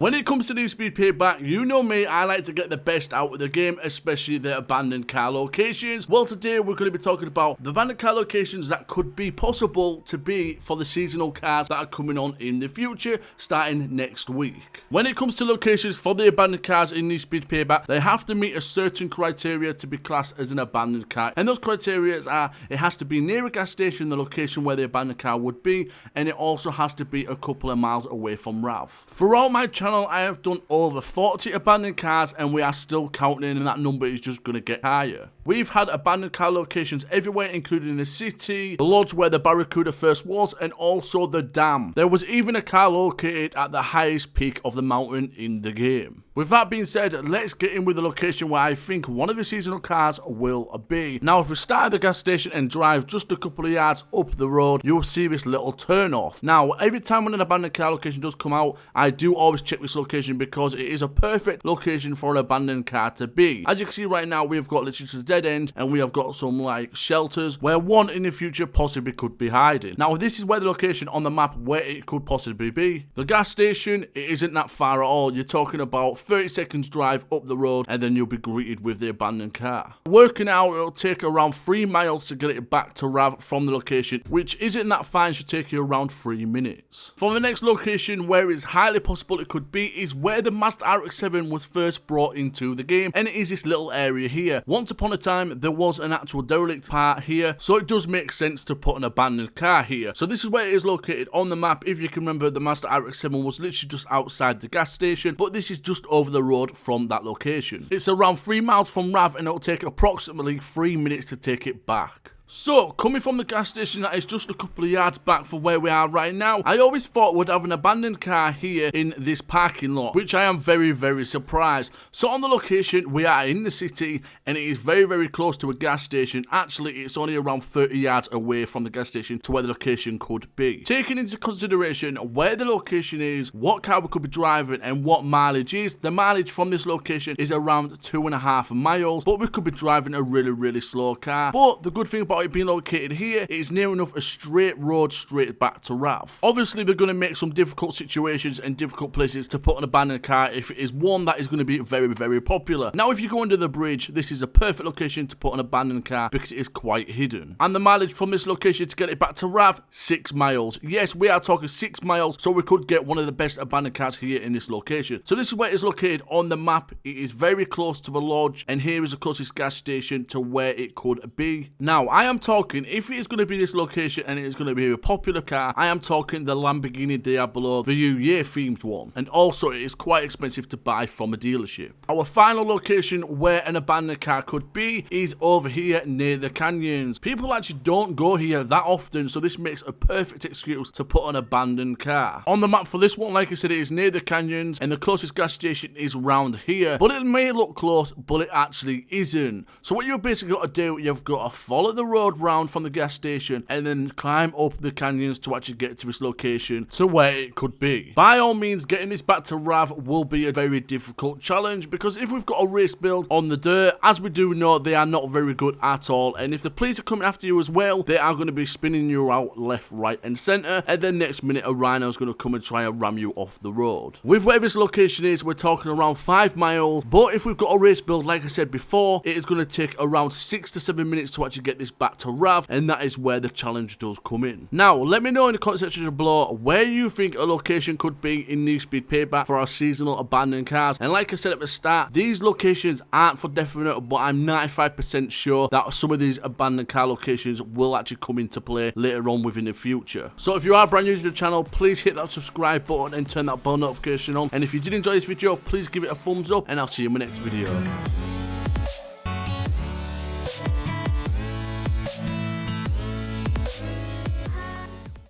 When it comes to Need for Speed Payback, you know me, I like to get the best out of the game, especially the abandoned car locations. Well, today we're going to be talking about the abandoned car locations that could be possible to be for the seasonal cars that are coming on in the future, starting next week. When it comes to locations for the abandoned cars in Need for Speed Payback, they have to meet a certain criteria to be classed as an abandoned car. And those criteria are, it has to be near a gas station, the location where the abandoned car would be, and it also has to be a couple of miles away from RAV. Throughout my channel, I have done over 40 abandoned cars and we are still counting, and that number is just going to get higher. We've had abandoned car locations everywhere, including the city, the lodge where the Barracuda first was, and also the dam. There was even a car located at the highest peak of the mountain in the game. With that being said, let's get in with the location where I think one of the seasonal cars will be. Now, if we start at the gas station and drive just a couple of yards up the road, you'll see this little turn off. Now, every time when an abandoned car location does come out, I do always check this location because it is a perfect location for an abandoned car to be. As you can see right now, we've got literally just a dead end, and we have got some like shelters where one in the future possibly could be hiding. Now, this is where the location on the map where it could possibly be. The gas station, it isn't that far at all. You're talking about 30 seconds drive up the road and then you'll be greeted with the abandoned car. Working out, it'll take around 3 miles to get it back to RAV from the location, which isn't that far, should take you around 3 minutes. For the next location where it's highly possible it could be is where the Mazda RX-7 was first brought into the game, and it is this little area here. Once upon a time there was an actual derelict part here, so it does make sense to put an abandoned car here. So this is where it is located on the map. If you can remember, the Mazda RX-7 was literally just outside the gas station, but this is just over the road from that location. It's around 3 miles from RAV and it'll take approximately 3 minutes to take it back. So, coming from the gas station that is just a couple of yards back from where we are right now, I always thought we'd have an abandoned car here in this parking lot, which I am very, very surprised. So on the location, we are in the city and it is very, very close to a gas station. Actually, it's only around 30 yards away from the gas station to where the location could be. Taking into consideration where the location is, what car we could be driving and what mileage is, the mileage from this location is around 2.5 miles, but we could be driving a really, really slow car. But the good thing about it being located here, it is near enough a straight road straight back to RAV. Obviously, they're going to make some difficult situations and difficult places to put an abandoned car if it is one that is going to be very, very popular. Now, if you go under the bridge, this is a perfect location to put an abandoned car because it is quite hidden. And the mileage from this location to get it back to RAV, 6 miles. Yes, we are talking 6 miles, so we could get one of the best abandoned cars here in this location. So this is where it is located on the map. It is very close to the lodge, and here is the closest gas station to where it could be. Now, I am talking, if it is going to be this location and it is going to be a popular car, I am talking the Lamborghini Diablo, the Year themed one. And also, it is quite expensive to buy from a dealership. Our final location where an abandoned car could be is over here near the canyons. People actually don't go here that often, so this makes a perfect excuse to put an abandoned car. On the map for this one, like I said, it is near the canyons and the closest gas station is round here. But it may look close, but it actually isn't. So what you've basically got to do, you've got to follow the road round from the gas station and then climb up the canyons to actually get to this location to where it could be. By all means, getting this back to RAV will be a very difficult challenge because if we've got a race build on the dirt, as we do know, they are not very good at all, and if the police are coming after you as well, they are going to be spinning you out left, right and centre, and then next minute a rhino is going to come and try and ram you off the road. With where this location is, we're talking around 5 miles, but if we've got a race build, like I said before, it is going to take around 6 to 7 minutes to actually get this back to RAV, and that is where the challenge does come in. Now, let me know in the comment section below where you think a location could be in Need for Speed Payback for our seasonal abandoned cars. And like I said at the start, these locations aren't for definite, but I'm 95% sure that some of these abandoned car locations will actually come into play later on within the future. So if you are brand new to the channel, please hit that subscribe button and turn that bell notification on. And if you did enjoy this video, please give it a thumbs up, and I'll see you in my next video.